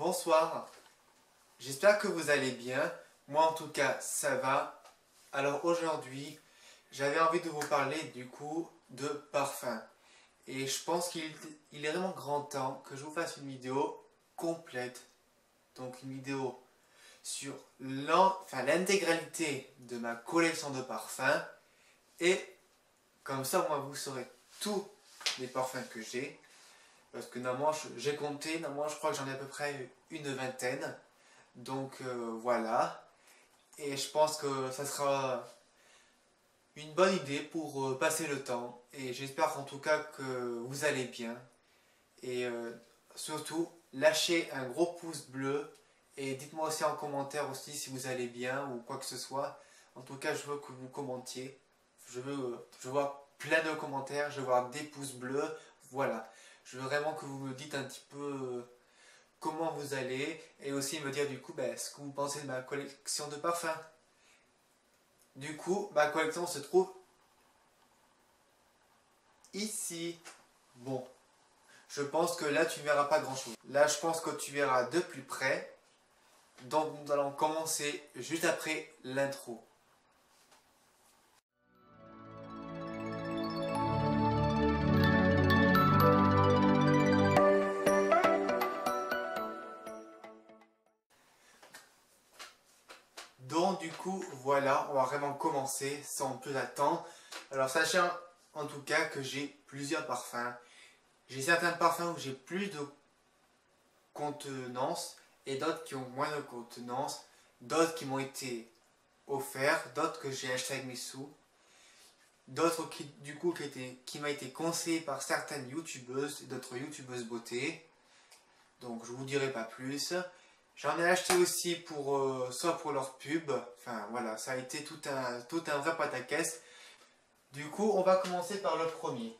Bonsoir, j'espère que vous allez bien. Moi en tout cas ça va. Alors aujourd'hui j'avais envie de vous parler du coup de parfum. Et je pense qu'il est vraiment grand temps que je vous fasse une vidéo complète. Donc une vidéo sur l'intégralité de ma collection de parfums. Et comme ça moi vous saurez tous les parfums que j'ai. Parce que normalement, j'ai compté, normalement je crois que j'en ai à peu près une vingtaine. Donc voilà. Et je pense que ça sera une bonne idée pour passer le temps. Et j'espère en tout cas que vous allez bien. Et surtout, lâchez un gros pouce bleu. Et dites-moi aussi en commentaire aussi si vous allez bien ou quoi que ce soit. En tout cas, je veux que vous commentiez. Je vois plein de commentaires, je veux voir des pouces bleus. Voilà. Je veux vraiment que vous me dites un petit peu comment vous allez et aussi me dire du coup ce que vous pensez de ma collection de parfums. Du coup, ma collection se trouve ici. Bon, je pense que là tu ne verras pas grand chose. Là je pense que tu verras de plus près. Donc nous allons commencer juste après l'intro. Donc du coup, voilà, on va vraiment commencer sans plus attendre. Alors sachez en tout cas que j'ai plusieurs parfums. J'ai certains parfums où j'ai plus de contenance et d'autres qui ont moins de contenance. D'autres qui m'ont été offerts, d'autres que j'ai acheté avec mes sous. D'autres qui du coup qui m'a été conseillé par certaines youtubeuses et d'autres youtubeuses beauté. Donc je vous dirai pas plus. J'en ai acheté aussi pour soit pour leur pub, enfin voilà, ça a été tout un vrai pataquès. Du coup, on va commencer par le premier.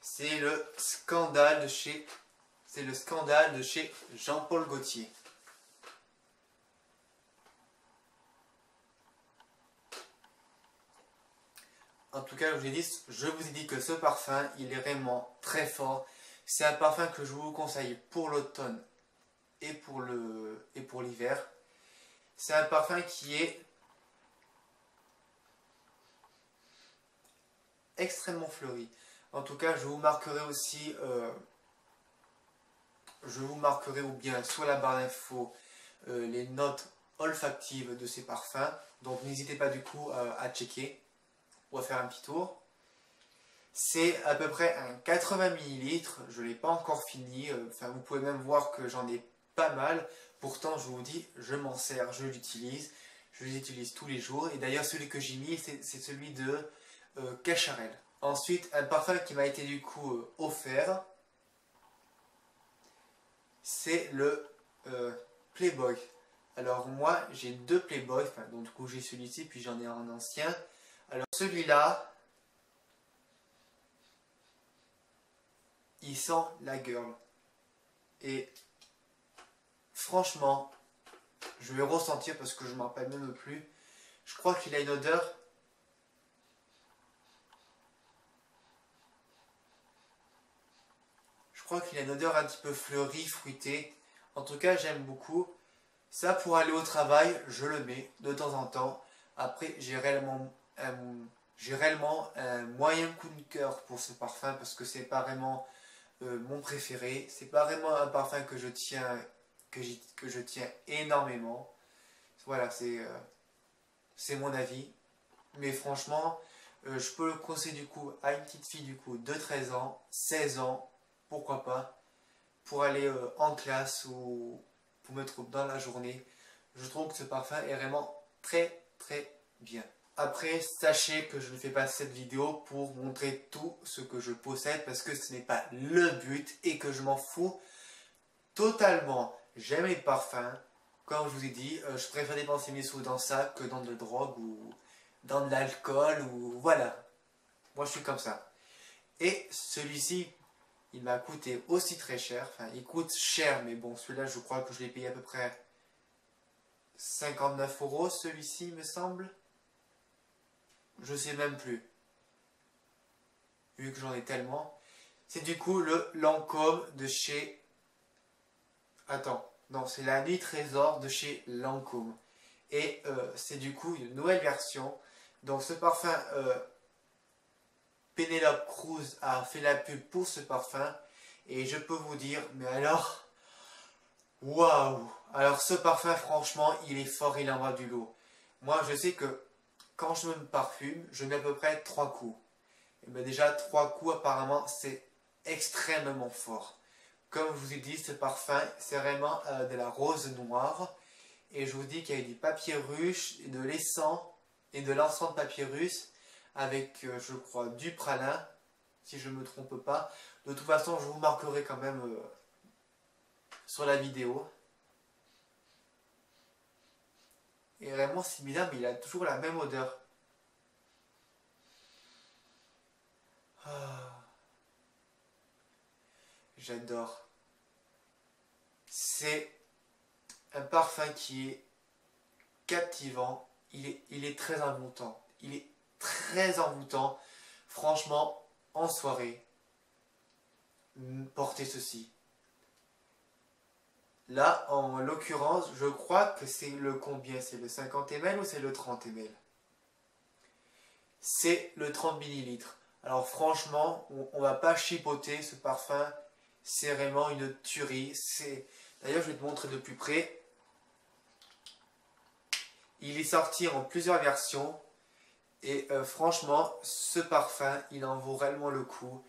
C'est le scandale de chez Jean-Paul Gaultier. En tout cas, je vous ai dit que ce parfum, il est vraiment très fort. C'est un parfum que je vous conseille pour l'automne et pour l'hiver. C'est un parfum qui est extrêmement fleuri. En tout cas, je vous marquerai aussi, ou bien sur la barre d'infos, les notes olfactives de ces parfums. Donc n'hésitez pas du coup à checker ou à faire un petit tour. C'est à peu près un 80 ml, je ne l'ai pas encore fini, vous pouvez même voir que j'en ai pas mal. Pourtant, je vous dis, je m'en sers, je l'utilise tous les jours. Et d'ailleurs, celui que j'ai mis, c'est celui de Cacharel. Ensuite, un parfum qui m'a été du coup offert, c'est le Playboy. Alors moi, j'ai deux Playboy, donc du coup j'ai celui-ci, puis j'en ai un ancien. Alors celui-là, il sent la girl. Et franchement, je vais ressentir parce que je ne m'en rappelle même plus. Je crois qu'il a une odeur. Je crois qu'il a une odeur un petit peu fleurie, fruitée. En tout cas, j'aime beaucoup. Ça, pour aller au travail, je le mets de temps en temps. Après, j'ai réellement un moyen coup de cœur pour ce parfum parce que c'est pas vraiment mon préféré. C'est pas vraiment un parfum que je tiens, que je tiens énormément. Voilà, c'est mon avis. Mais franchement, je peux le conseiller du coup à une petite fille du coup de 13 ans, 16 ans, pourquoi pas, pour aller en classe ou pour mettre dans la journée. Je trouve que ce parfum est vraiment très très bien. Après, sachez que je ne fais pas cette vidéo pour montrer tout ce que je possède parce que ce n'est pas le but et que je m'en fous totalement. J'aime les parfums. Comme je vous ai dit, je préfère dépenser mes sous dans ça que dans de la drogue ou dans de l'alcool ou voilà. Moi je suis comme ça. Et celui-ci, il m'a coûté aussi très cher. Enfin, il coûte cher, mais bon, celui-là, je crois que je l'ai payé à peu près 59 euros, celui-ci, il me semble. Je sais même plus, vu que j'en ai tellement. C'est du coup le Lancôme de chez Attends, non, c'est la Nuit Trésor de chez Lancôme. Et c'est du coup une nouvelle version. Donc ce parfum, Penelope Cruz a fait la pub pour ce parfum. Et je peux vous dire, mais alors, waouh! Alors ce parfum, franchement, il est fort, il envoie du lourd. Moi, je sais que quand je me parfume, je mets à peu près 3 coups. Et bien déjà, 3 coups, apparemment, c'est extrêmement fort. Comme je vous ai dit, ce parfum, c'est vraiment de la rose noire. Et je vous dis qu'il y a du papyrus, et de l'encens et de l'encens de papyrus avec, je crois, du pralin, si je ne me trompe pas. De toute façon, je vous marquerai quand même sur la vidéo. Et vraiment similaire, mais il a toujours la même odeur. Ah, j'adore. C'est un parfum qui est captivant. Il est très envoûtant. Il est très envoûtant. Franchement, en soirée, portez ceci. Là, en l'occurrence, je crois que c'est le combien? C'est le 50 ml ou c'est le 30 ml? C'est le 30 millilitres. Alors franchement, on va pas chipoter ce parfum. C'est vraiment une tuerie. D'ailleurs, je vais te montrer de plus près. Il est sorti en plusieurs versions. Et franchement, ce parfum, il en vaut réellement le coup.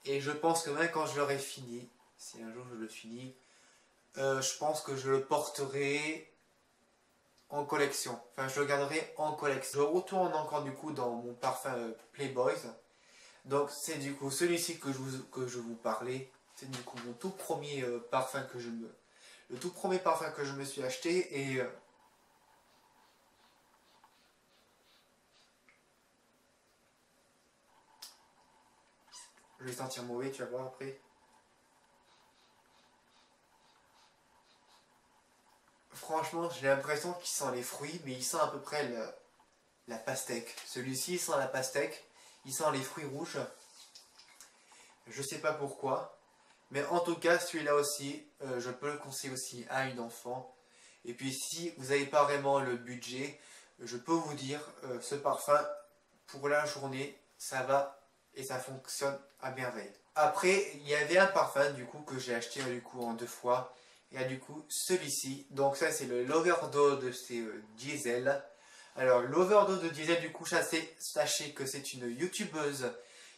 Et je pense que même quand je l'aurai fini, si un jour je le finis, je pense que je le porterai en collection. Enfin, je le garderai en collection. Je retourne encore du coup dans mon parfum Playboys. Donc, c'est du coup celui-ci que je vous parlais. C'est du coup mon tout premier parfum que le tout premier parfum que je me suis acheté. Et je vais sentir mauvais, tu vas voir après. Franchement, j'ai l'impression qu'il sent les fruits, mais il sent à peu près la pastèque. Celui-ci, il sent la pastèque. Il sent les fruits rouges. Je sais pas pourquoi. Mais en tout cas, celui-là aussi, je peux le conseiller aussi à une enfant. Et puis si vous n'avez pas vraiment le budget, je peux vous dire, ce parfum, pour la journée, ça va et ça fonctionne à merveille. Après, il y avait un parfum du coup que j'ai acheté du coup en 2 fois. Il y a du coup celui-ci. Donc ça c'est le l'overdose de ces diesel. Alors l'overdose de diesel du coup, sachez que c'est une youtubeuse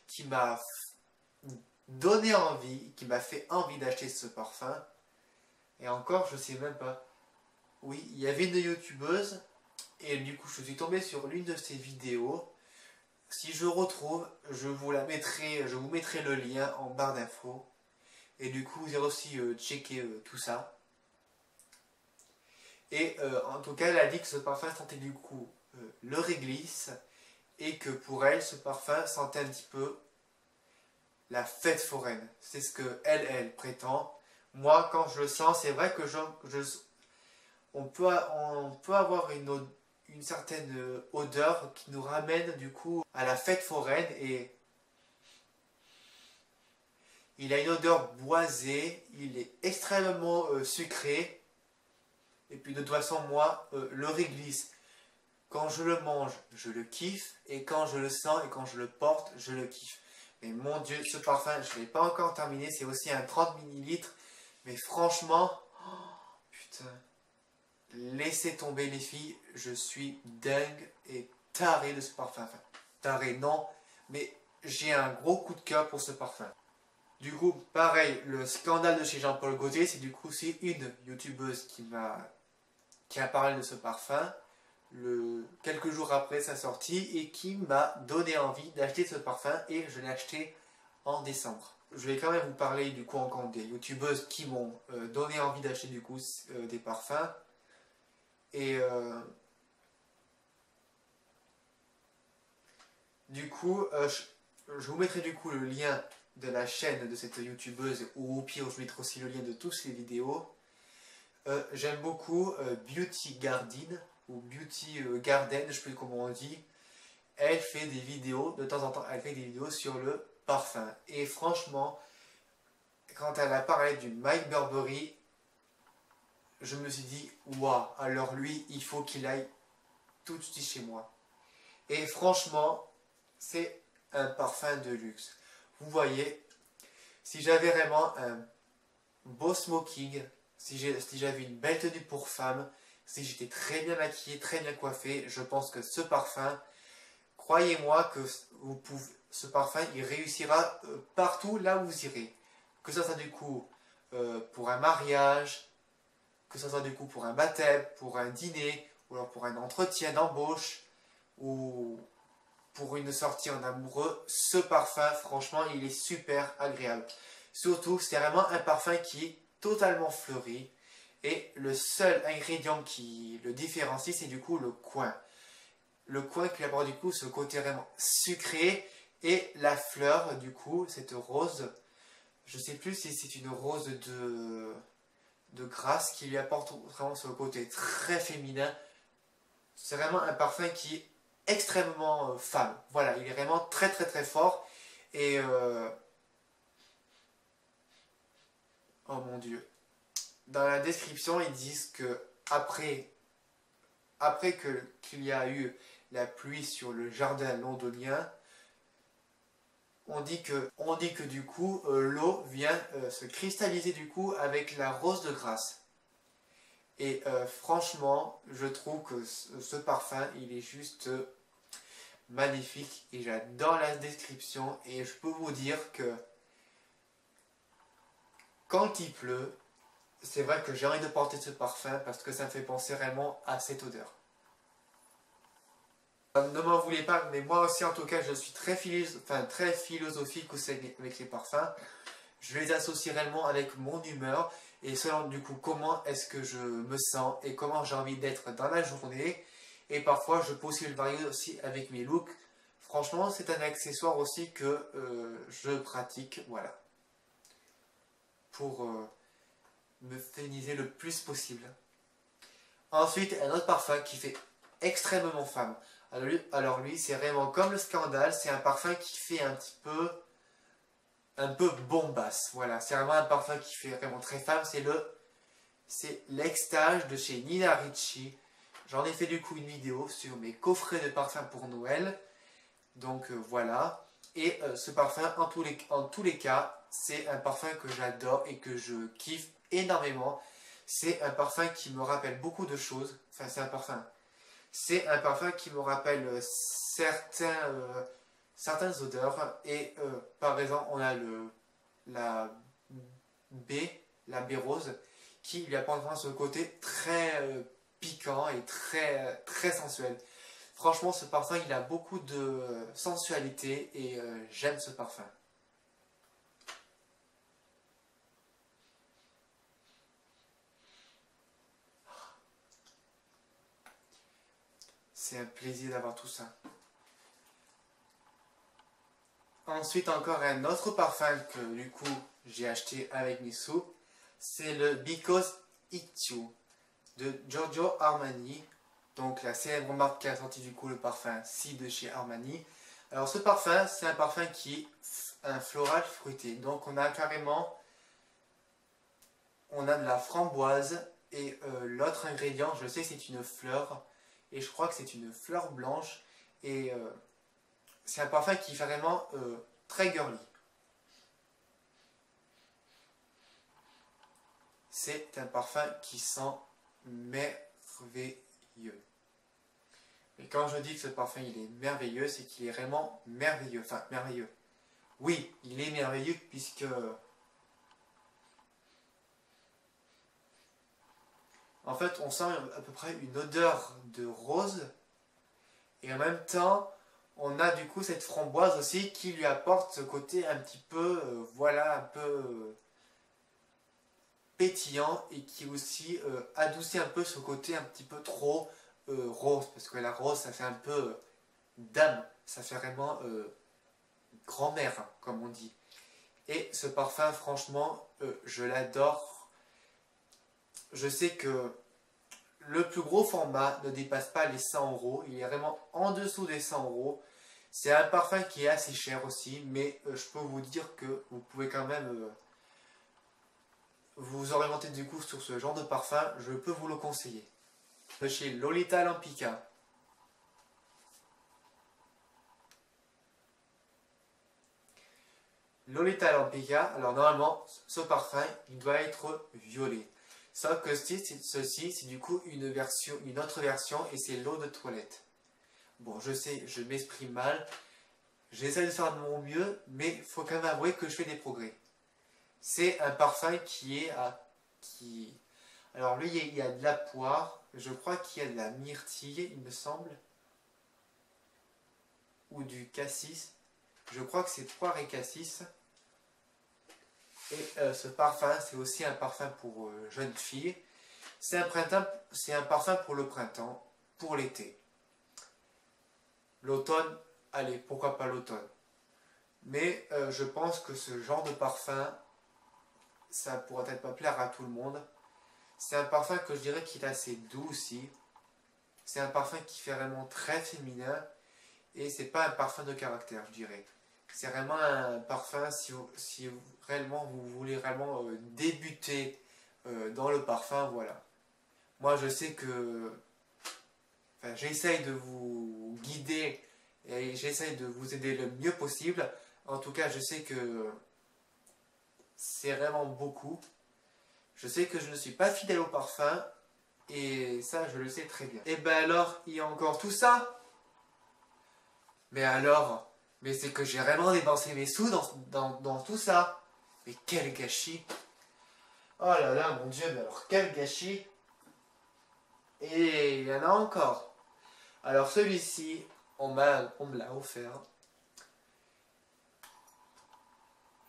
qui m'a donné envie, qui m'a fait envie d'acheter ce parfum. Et encore, je sais même pas. Oui, il y avait une youtubeuse et du coup je suis tombé sur l'une de ses vidéos. Si je retrouve, je vous mettrai le lien en barre d'infos. Et du coup, vous irez aussi checker tout ça. Et en tout cas, elle a dit que ce parfum sentait du coup le réglisse et que pour elle, ce parfum sentait un petit peu la fête foraine. C'est ce que elle prétend. Moi, quand je le sens, c'est vrai que on peut avoir une certaine odeur qui nous ramène du coup à la fête foraine et il a une odeur boisée, il est extrêmement sucré et puis de toute façon moi le réglisse quand je le mange je le kiffe et quand je le sens et quand je le porte je le kiffe. Mais mon dieu, ce parfum je ne l'ai pas encore terminé, c'est aussi un 30 millilitres mais franchement, oh, putain. Laissez tomber les filles, je suis dingue et taré de ce parfum. Enfin, taré non, mais j'ai un gros coup de cœur pour ce parfum. Du coup, pareil, le scandale de chez Jean-Paul Gaultier, c'est du coup c'est une youtubeuse qui a parlé de ce parfum quelques jours après sa sortie et qui m'a donné envie d'acheter ce parfum et je l'ai acheté en décembre. Je vais quand même vous parler du coup encore des youtubeuses qui m'ont donné envie d'acheter du coup des parfums. Et du coup, je vous mettrai du coup le lien de la chaîne de cette youtubeuse ou au pire je mettrai aussi le lien de toutes les vidéos. J'aime beaucoup Beauty Garden ou Beauty Garden, je ne sais plus comment on dit. Elle fait des vidéos, de temps en temps, elle fait des vidéos sur le parfum. Et franchement, quand elle a parlé du Mike Burberry, je me suis dit, waouh, alors lui, il faut qu'il aille tout de suite chez moi. Et franchement, c'est un parfum de luxe. Vous voyez, si j'avais vraiment un beau smoking, si j'avais une belle tenue pour femme, si j'étais très bien maquillée, très bien coiffée, je pense que ce parfum, croyez-moi que ce parfum, il réussira partout là où vous irez. Que ce soit du coup pour un mariage, que ce soit du coup pour un baptême, pour un dîner, ou alors pour un entretien d'embauche, ou pour une sortie en amoureux, ce parfum, franchement, il est super agréable. Surtout, c'est vraiment un parfum qui est totalement fleuri. Et le seul ingrédient qui le différencie, c'est du coup le coin. Le coin qui apporte du coup ce côté vraiment sucré. Et la fleur, du coup, cette rose, je ne sais plus si c'est une rose de grâce qui lui apporte vraiment ce côté très féminin. C'est vraiment un parfum qui est extrêmement femme. Voilà, il est vraiment très très très fort. Et oh mon Dieu. Dans la description, ils disent que après qu'il y a eu la pluie sur le jardin londonien, on dit que du coup, l'eau vient se cristalliser du coup avec la rose de grâce. Et franchement, je trouve que ce parfum, il est juste magnifique et j'adore la description et je peux vous dire que quand il pleut, c'est vrai que j'ai envie de porter ce parfum parce que ça me fait penser réellement à cette odeur. Ne m'en voulez pas, mais moi aussi en tout cas je suis très philosophique aussi avec les parfums. Je les associe réellement avec mon humeur et selon du coup comment est-ce que je me sens et comment j'ai envie d'être dans la journée. Et parfois je peux aussi le varier aussi avec mes looks. Franchement c'est un accessoire aussi que je pratique, voilà, pour me féminiser le plus possible. Ensuite un autre parfum qui fait extrêmement femme. Alors lui c'est vraiment comme le Scandale, c'est un parfum qui fait un peu bombasse. Voilà, c'est vraiment un parfum qui fait vraiment très femme. C'est l'Extase de chez Nina Ricci. J'en ai fait du coup une vidéo sur mes coffrets de parfums pour Noël. Donc voilà. Et ce parfum, en tous les cas, c'est un parfum que j'adore et que je kiffe énormément. C'est un parfum qui me rappelle beaucoup de choses. Enfin, c'est un parfum qui me rappelle certaines odeurs. Et par exemple, on a la B, la baie rose, qui lui apporte vraiment ce côté très piquant et très sensuel. Franchement, ce parfum, il a beaucoup de sensualité et j'aime ce parfum. C'est un plaisir d'avoir tout ça. Ensuite, encore un autre parfum que du coup j'ai acheté avec mes sous, c'est le Because It's You de Giorgio Armani, donc la célèbre marque qui a sorti du coup le parfum Si de chez Armani. Alors ce parfum, c'est un parfum qui est un floral fruité, donc on a de la framboise et l'autre ingrédient, je sais que c'est une fleur et je crois que c'est une fleur blanche et c'est un parfum qui fait vraiment très girly. C'est un parfum qui sent merveilleux. Et quand je dis que ce parfum il est merveilleux, c'est qu'il est vraiment merveilleux. Enfin, merveilleux. Oui, il est merveilleux puisque en fait on sent à peu près une odeur de rose et en même temps on a du coup cette framboise aussi qui lui apporte ce côté un petit peu, voilà, un peu pétillant et qui aussi adoucit un peu ce côté un petit peu trop rose. Parce que la rose, ça fait un peu dame, ça fait vraiment grand-mère, hein, comme on dit. Et ce parfum, franchement, je l'adore. Je sais que le plus gros format ne dépasse pas les 100 €. Il est vraiment en dessous des 100 €. C'est un parfum qui est assez cher aussi, mais je peux vous dire que vous pouvez quand même vous orientez du coup sur ce genre de parfum, je peux vous le conseiller. De chez Lolita Lampica. Lolita Lampica, alors normalement, ce parfum, il doit être violet. Sauf que ceci, c'est du coup une autre version, et c'est l'eau de toilette. Bon, je sais, je m'exprime mal, j'essaie de faire de mon mieux, mais il faut quand même avouer que je fais des progrès. C'est un parfum alors lui, il y a de la poire, je crois qu'il y a de la myrtille, il me semble, ou du cassis. Je crois que c'est poire et cassis. Et ce parfum, c'est aussi un parfum pour jeunes filles. C'est un parfum pour le printemps, pour l'été. L'automne, allez, pourquoi pas l'automne. Mais je pense que ce genre de parfum, ça pourrait peut-être pas plaire à tout le monde. C'est un parfum que je dirais qu'il est assez doux aussi. C'est un parfum qui fait vraiment très féminin. Et c'est pas un parfum de caractère, je dirais. C'est vraiment un parfum si réellement vous voulez réellement débuter dans le parfum, voilà. Moi je sais que j'essaye de vous guider et j'essaye de vous aider le mieux possible. En tout cas, je sais que c'est vraiment beaucoup. Je sais que je ne suis pas fidèle au parfum et ça je le sais très bien. Et ben alors, il y a encore tout ça? Mais alors, mais c'est que j'ai vraiment dépensé mes sous dans tout ça. Mais quel gâchis! Oh là là, mon Dieu, mais alors quel gâchis! Et il y en a encore. Alors celui-ci, on me l'a offert.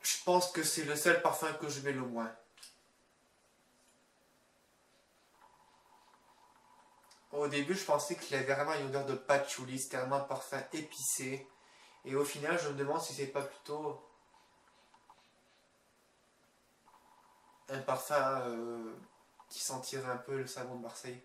Je pense que c'est le seul parfum que je mets le moins. Au début, je pensais qu'il avait vraiment une odeur de patchouli, c'était vraiment un parfum épicé. Et au final, je me demande si c'est pas plutôt un parfum qui sentirait un peu le savon de Marseille.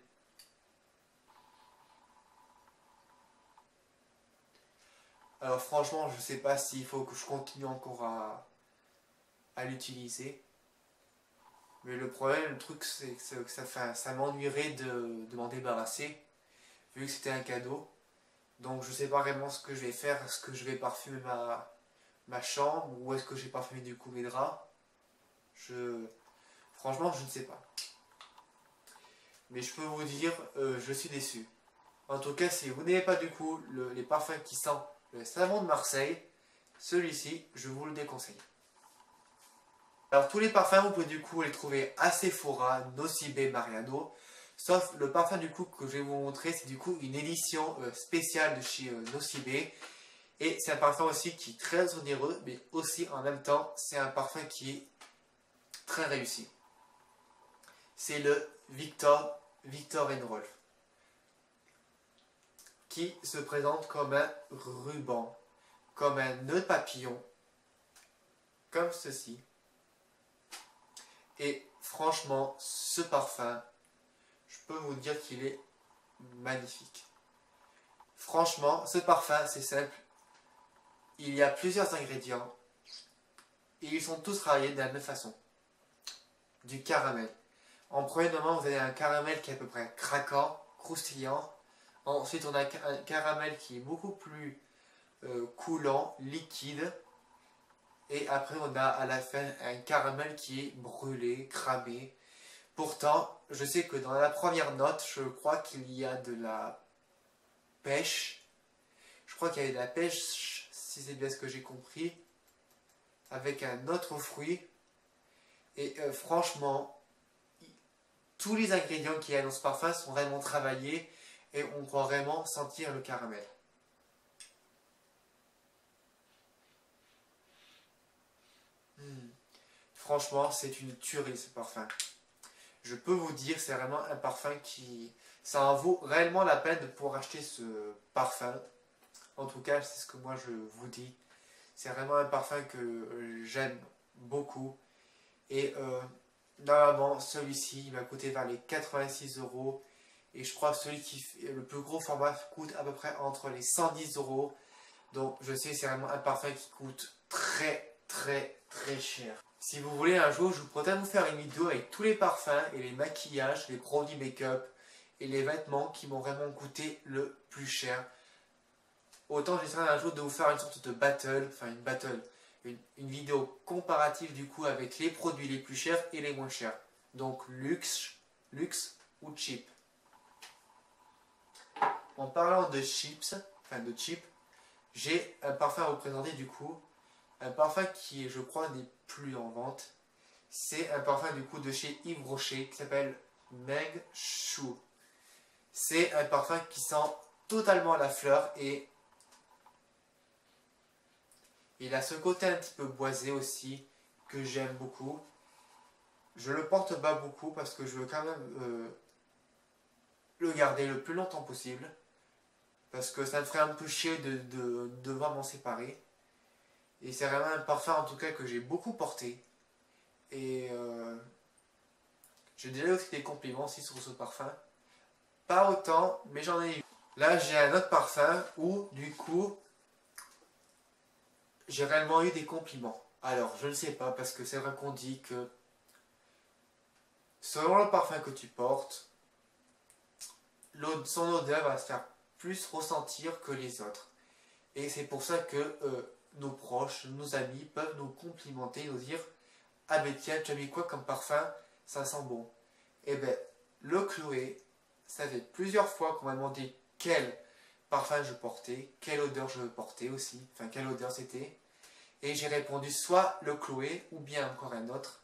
Alors franchement, je sais pas s'il faut que je continue encore à l'utiliser. Mais le problème, le truc, c'est que ça m'ennuierait de m'en débarrasser, vu que c'était un cadeau. Donc je sais pas vraiment ce que je vais faire. Est-ce que je vais parfumer ma chambre ou est-ce que j'ai parfumé du coup mes draps? Franchement, je ne sais pas. Mais je peux vous dire, je suis déçu. En tout cas, si vous n'aimez pas du coup les parfums qui sentent le savon de Marseille, celui-ci, je vous le déconseille. Alors tous les parfums, vous pouvez du coup les trouver à Sephora, Nocibé, Mariano. Sauf le parfum du coup que je vais vous montrer, c'est du coup une édition spéciale de chez Nocibé. Et c'est un parfum aussi qui est très onéreux, mais aussi en même temps, c'est un parfum qui est très réussi. C'est le Victor Rolf, qui se présente comme un ruban, comme un nœud papillon, comme ceci. Et franchement, ce parfum, je peux vous dire qu'il est magnifique. Franchement, ce parfum, c'est simple. Il y a plusieurs ingrédients et ils sont tous travaillés de la même façon. Du caramel. En premier moment, vous avez un caramel qui est à peu près craquant, croustillant. Ensuite, on a un caramel qui est beaucoup plus coulant, liquide. Et après, on a à la fin un caramel qui est brûlé, cramé. Pourtant, je sais que dans la première note, je crois qu'il y a de la pêche. Je crois qu'il y a de la pêche, si c'est bien ce que j'ai compris, avec un autre fruit. Et franchement, tous les ingrédients qu'il y a dans ce parfum sont vraiment travaillés et on croit vraiment sentir le caramel. Franchement, c'est une tuerie ce parfum. Je peux vous dire, c'est vraiment un parfum qui... Ça en vaut réellement la peine de pouvoir acheter ce parfum. En tout cas, c'est ce que moi je vous dis. C'est vraiment un parfum que j'aime beaucoup. Et normalement, celui-ci, il m'a coûté vers les 86 €. Et je crois que celui qui fait le plus gros format coûte à peu près entre les 110 €. Donc je sais, c'est vraiment un parfum qui coûte très cher. Si vous voulez, un jour, je pourrais vous faire une vidéo avec tous les parfums et les maquillages, les produits make-up et les vêtements qui m'ont vraiment coûté le plus cher. Autant j'essaierai un jour de vous faire une sorte de battle, enfin une battle, une vidéo comparative du coup avec les produits les plus chers et les moins chers. Donc luxe ou cheap. En parlant de chips, enfin de cheap, j'ai un parfum à vous présenter du coup. Un parfum qui est, je crois, n'est plus en vente. C'est un parfum du coup de chez Yves Rocher qui s'appelle Meng Shu. C'est un parfum qui sent totalement la fleur et il a ce côté un petit peu boisé aussi que j'aime beaucoup. Je le porte pas beaucoup parce que je veux quand même le garder le plus longtemps possible. Parce que ça me ferait un peu chier de devoir m'en séparer. Et c'est vraiment un parfum en tout cas que j'ai beaucoup porté. Et j'ai déjà eu aussi des compliments aussi sur ce parfum. Pas autant, mais j'en ai eu. Là j'ai un autre parfum où du coup j'ai réellement eu des compliments. Alors je ne sais pas parce que c'est vrai qu'on dit que selon le parfum que tu portes, son odeur va se faire plus ressentir que les autres. Et c'est pour ça que nos proches, nos amis peuvent nous complimenter, nous dire ah ben tiens, tu as mis quoi comme parfum? Ça sent bon. Et ben, le Chloé, ça fait plusieurs fois qu'on m'a demandé quel parfum je portais, quelle odeur je portais aussi, enfin quelle odeur c'était. Et j'ai répondu soit le Chloé ou bien encore un autre.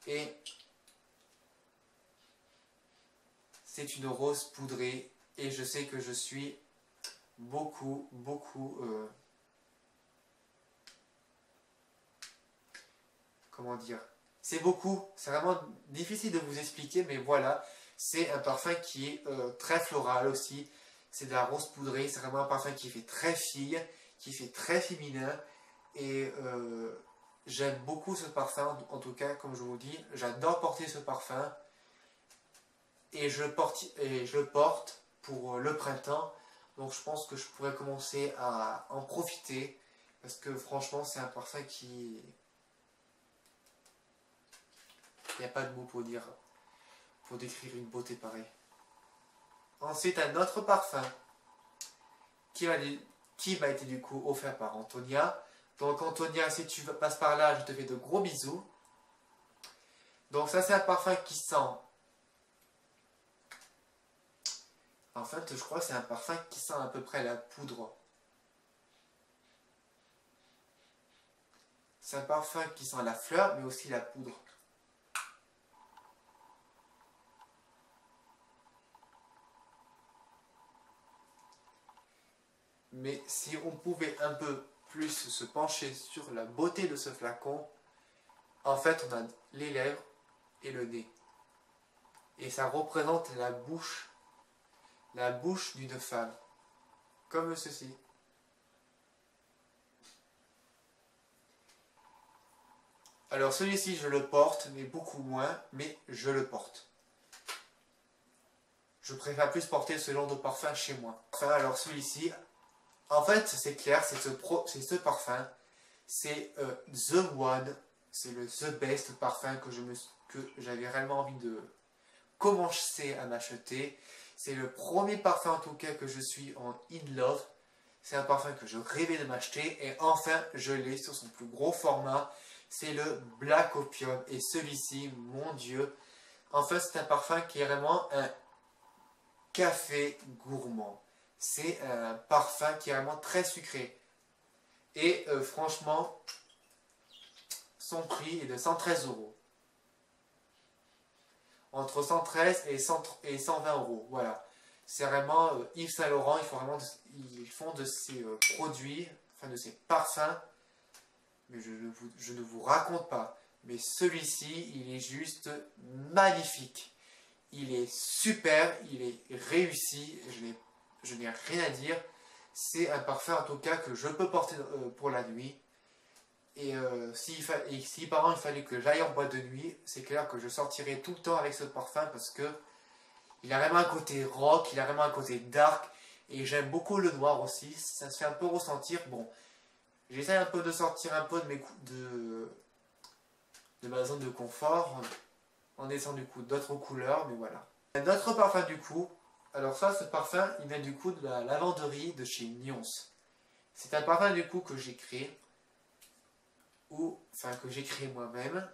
Et c'est une rose poudrée et je sais que je suis beaucoup comment dire, c'est beaucoup, c'est vraiment difficile de vous expliquer, mais voilà, c'est un parfum qui est très floral aussi, c'est de la rose poudrée, c'est vraiment un parfum qui fait très fille, qui fait très féminin, et j'aime beaucoup ce parfum, en tout cas, comme je vous dis, j'adore porter ce parfum, et je le porte pour le printemps, donc je pense que je pourrais commencer à en profiter, parce que franchement, c'est un parfum qui... Il n'y a pas de mots pour décrire une beauté pareille. Ensuite, un autre parfum qui m'a été du coup offert par Antonia. Donc Antonia, si tu passes par là, je te fais de gros bisous. Donc ça, c'est un parfum qui sent... En fait, je crois que c'est un parfum qui sent à peu près la poudre. C'est un parfum qui sent la fleur, mais aussi la poudre. Mais si on pouvait un peu plus se pencher sur la beauté de ce flacon, en fait, on a les lèvres et le nez. Et ça représente la bouche d'une femme, comme ceci. Alors celui-ci, je le porte, mais beaucoup moins, mais je le porte. Je préfère plus porter ce genre de parfum chez moi. Enfin, alors celui-ci, en fait, c'est clair, c'est ce parfum, c'est The One, c'est le The Best parfum que j'avais réellement envie de commencer à m'acheter. C'est le premier parfum en tout cas que je suis en in love. C'est un parfum que je rêvais de m'acheter et enfin je l'ai sur son plus gros format. C'est le Black Opium et celui-ci, mon Dieu, en fait c'est un parfum qui est vraiment un café gourmand. C'est un parfum qui est vraiment très sucré. Et franchement, son prix est de 113 €. Entre 113 et 120 €. Voilà. C'est vraiment Yves Saint Laurent, ils font de ces produits, enfin de ces parfums, mais je ne vous raconte pas. Mais celui-ci, il est juste magnifique. Il est super, il est réussi, je n'ai rien à dire. C'est un parfum en tout cas que je peux porter pour la nuit. Et si par exemple il fallait que j'aille en boîte de nuit, c'est clair que je sortirais tout le temps avec ce parfum parce que il a vraiment un côté rock, il a vraiment un côté dark. Et j'aime beaucoup le noir aussi, ça se fait un peu ressentir. Bon, j'essaie un peu de sortir un peu de ma zone de confort en essayant du coup d'autres couleurs, mais voilà. Un autre parfum du coup, alors ça, ce parfum, il vient du coup de la lavanderie de chez Nyons. C'est un parfum du coup que j'ai créé, enfin que j'ai créé moi-même,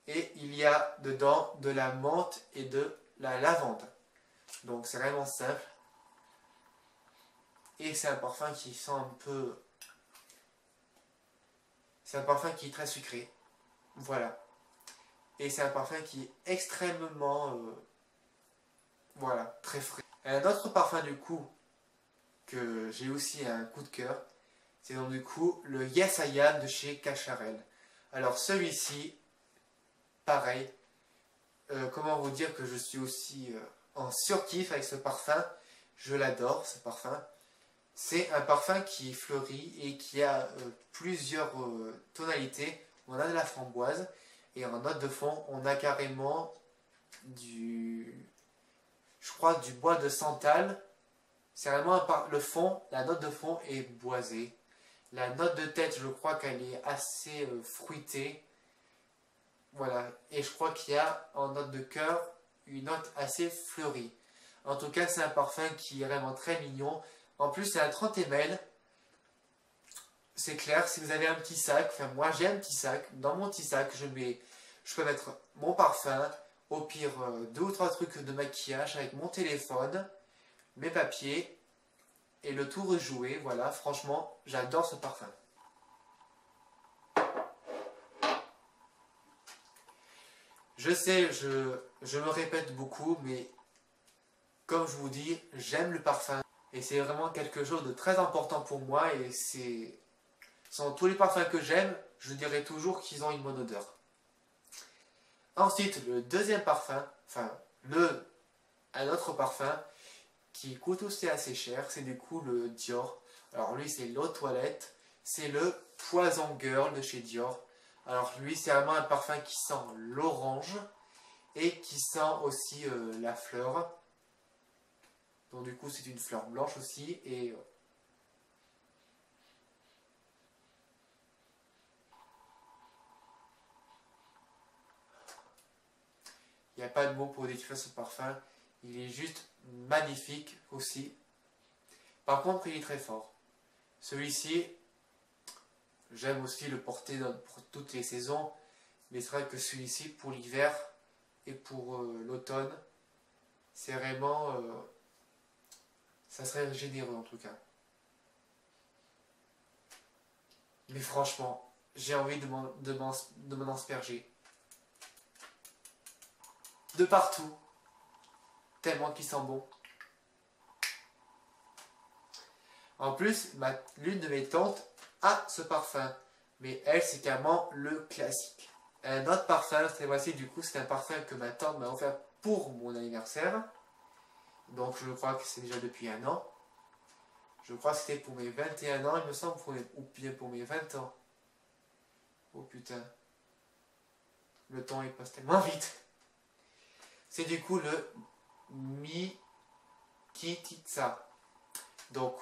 et il y a dedans de la menthe et de la lavande. Donc c'est vraiment simple. Et c'est un parfum qui sent un peu... C'est un parfum qui est très sucré. Voilà. Et c'est un parfum qui est extrêmement... voilà, très frais. Un autre parfum du coup, que j'ai aussi un coup de cœur, c'est donc du coup le Yes I Am de chez Cacharel. Alors celui-ci, pareil, comment vous dire que je suis aussi en surkiff avec ce parfum. Je l'adore ce parfum. C'est un parfum qui fleurit et qui a plusieurs tonalités. On a de la framboise et en note de fond, on a carrément je crois, du bois de santal. C'est vraiment le fond, la note de fond est boisée. La note de tête, je crois qu'elle est assez fruitée. Voilà. Et je crois qu'il y a en note de cœur une note assez fleurie. En tout cas, c'est un parfum qui est vraiment très mignon. En plus, c'est un 30 ml. C'est clair, si vous avez un petit sac, enfin moi j'ai un petit sac. Dans mon petit sac, je peux mettre mon parfum, au pire 2 ou 3 trucs de maquillage avec mon téléphone, mes papiers et le tout rejoué. Voilà, franchement, j'adore ce parfum. Je sais, je me répète beaucoup, mais comme je vous dis, j'aime le parfum. Et c'est vraiment quelque chose de très important pour moi. Et sont tous les parfums que j'aime, je dirais toujours qu'ils ont une bonne odeur. Ensuite, le deuxième parfum, un autre parfum qui coûte aussi assez cher, c'est du coup le Dior. Alors lui, c'est l'eau de toilette, c'est le Poison Girl de chez Dior. Alors lui, c'est vraiment un parfum qui sent l'orange et qui sent aussi la fleur. Donc du coup, c'est une fleur blanche aussi et il n'y a pas de mots pour décrire ce parfum. Il est juste magnifique aussi. Par contre, il est très fort. Celui-ci, j'aime aussi le porter pour toutes les saisons. Mais c'est vrai que celui-ci, pour l'hiver et pour l'automne, c'est vraiment... ça serait généreux en tout cas. Mais franchement, j'ai envie de m'en asperger. De partout. Tellement qu'il sent bon. En plus, l'une de mes tantes a ce parfum. Mais elle, c'est carrément le classique. Un autre parfum, cette fois-ci, du coup, c'est un parfum que ma tante m'a offert pour mon anniversaire. Donc, je crois que c'est déjà depuis un an. Je crois que c'était pour mes 21 ans, il me semble, ou bien pour mes 20 ans. Oh putain. Le temps, il passe tellement vite. C'est du coup le Mikititsa. Donc,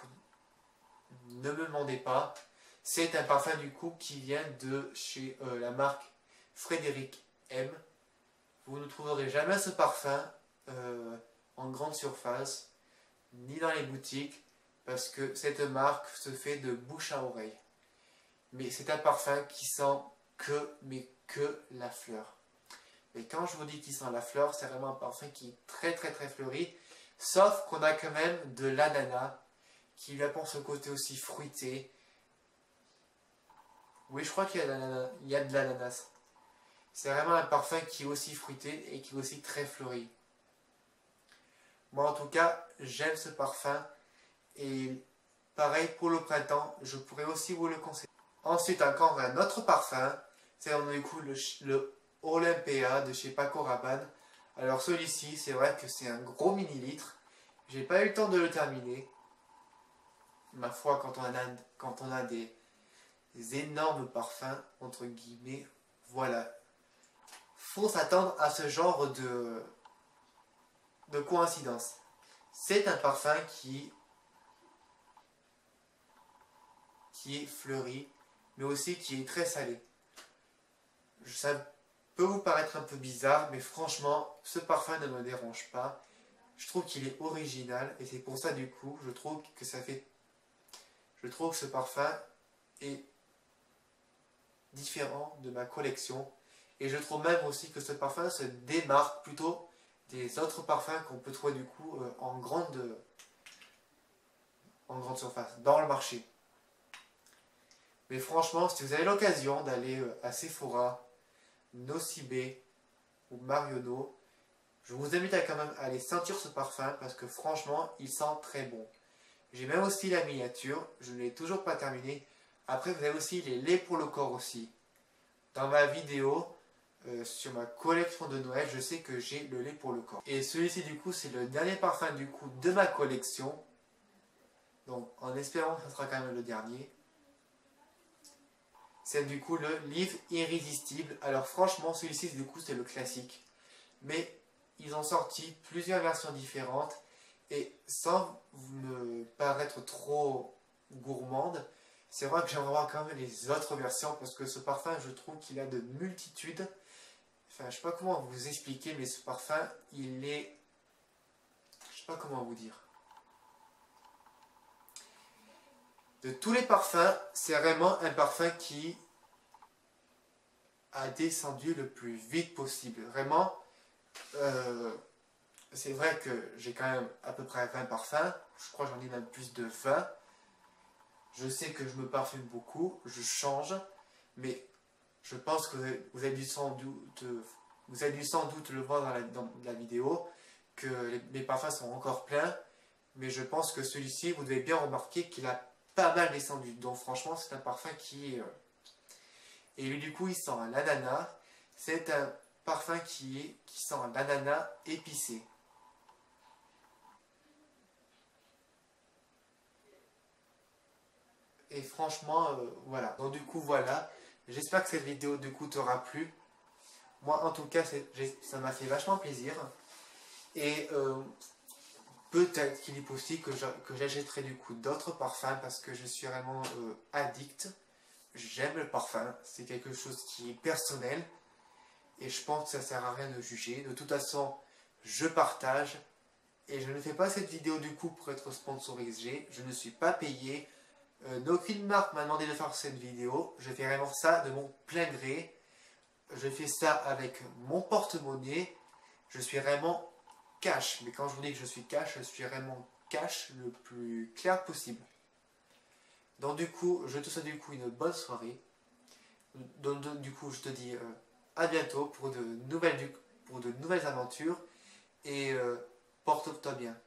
ne me demandez pas. C'est un parfum du coup qui vient de chez la marque Frédéric M. Vous ne trouverez jamais ce parfum en grande surface, ni dans les boutiques, parce que cette marque se fait de bouche à oreille. Mais c'est un parfum qui sent que la fleur. Et quand je vous dis qu'il sent la fleur, c'est vraiment un parfum qui est très très très fleuri, sauf qu'on a quand même de l'ananas, qui lui apporte ce côté aussi fruité. Oui, je crois qu'il y a de l'ananas. C'est vraiment un parfum qui est aussi fruité et qui est aussi très fleuri. Moi en tout cas, j'aime ce parfum. Et pareil pour le printemps, je pourrais aussi vous le conseiller. Ensuite encore un autre parfum, c'est du coup le Olympia de chez Paco Rabanne. Alors celui-ci, c'est vrai que c'est un gros millilitre. J'ai pas eu le temps de le terminer. Ma foi, quand on a des énormes parfums, entre guillemets, voilà. Faut s'attendre à ce genre de coïncidence. C'est un parfum qui est fleuri, mais aussi qui est très salé. peut vous paraître un peu bizarre, mais franchement, ce parfum ne me dérange pas. Je trouve qu'il est original et c'est pour ça du coup, je trouve que ce parfum est différent de ma collection. Et je trouve même aussi que ce parfum se démarque plutôt des autres parfums qu'on peut trouver du coup en grande surface, dans le marché. Mais franchement, si vous avez l'occasion d'aller à Sephora, Nocibé ou Marionneau, je vous invite à quand même aller sentir ce parfum parce que franchement, il sent très bon. J'ai même aussi la miniature, je ne l'ai toujours pas terminé. Après, vous avez aussi les laits pour le corps aussi. Dans ma vidéo sur ma collection de Noël, je sais que j'ai le lait pour le corps. Et celui-ci du coup, c'est le dernier parfum du coup de ma collection. Donc en espérant que ce sera quand même le dernier. C'est du coup le Livre Irrésistible. Alors franchement, celui-ci du coup c'est le classique. Mais ils ont sorti plusieurs versions différentes. Et sans me paraître trop gourmande, c'est vrai que j'aimerais voir quand même les autres versions parce que ce parfum, je trouve qu'il a de multitudes. Enfin, je sais pas comment vous expliquer, mais ce parfum, il est... Je sais pas comment vous dire. De tous les parfums, c'est vraiment un parfum qui a descendu le plus vite possible. Vraiment, c'est vrai que j'ai quand même à peu près 20 parfums. Je crois que j'en ai même plus de 20. Je sais que je me parfume beaucoup, je change, mais je pense que vous avez dû sans doute le voir dans la vidéo, que les parfums sont encore pleins, mais je pense que celui-ci, vous devez bien remarquer qu'il a pas mal descendu. Donc franchement, c'est un parfum qui... Et lui, du coup, il sent l'ananas. C'est un parfum qui sent l'ananas épicé. Et franchement, voilà. Donc du coup, voilà. J'espère que cette vidéo, du coup, t'aura plu. Moi, en tout cas, ça m'a fait vachement plaisir. Et peut-être qu'il est possible que j'achèterai du coup d'autres parfums parce que je suis vraiment addict. J'aime le parfum. C'est quelque chose qui est personnel. Et je pense que ça sert à rien de juger. De toute façon, je partage. Et je ne fais pas cette vidéo du coup pour être sponsorisé. Je ne suis pas payé. Aucune marque m'a demandé de faire cette vidéo. Je fais vraiment ça de mon plein gré. Je fais ça avec mon porte-monnaie. Je suis vraiment cash. Mais quand je vous dis que je suis cash, je suis vraiment cash le plus clair possible. Donc du coup, je te souhaite du coup une bonne soirée. Donc du coup, je te dis à bientôt pour de nouvelles aventures. Et porte-toi bien.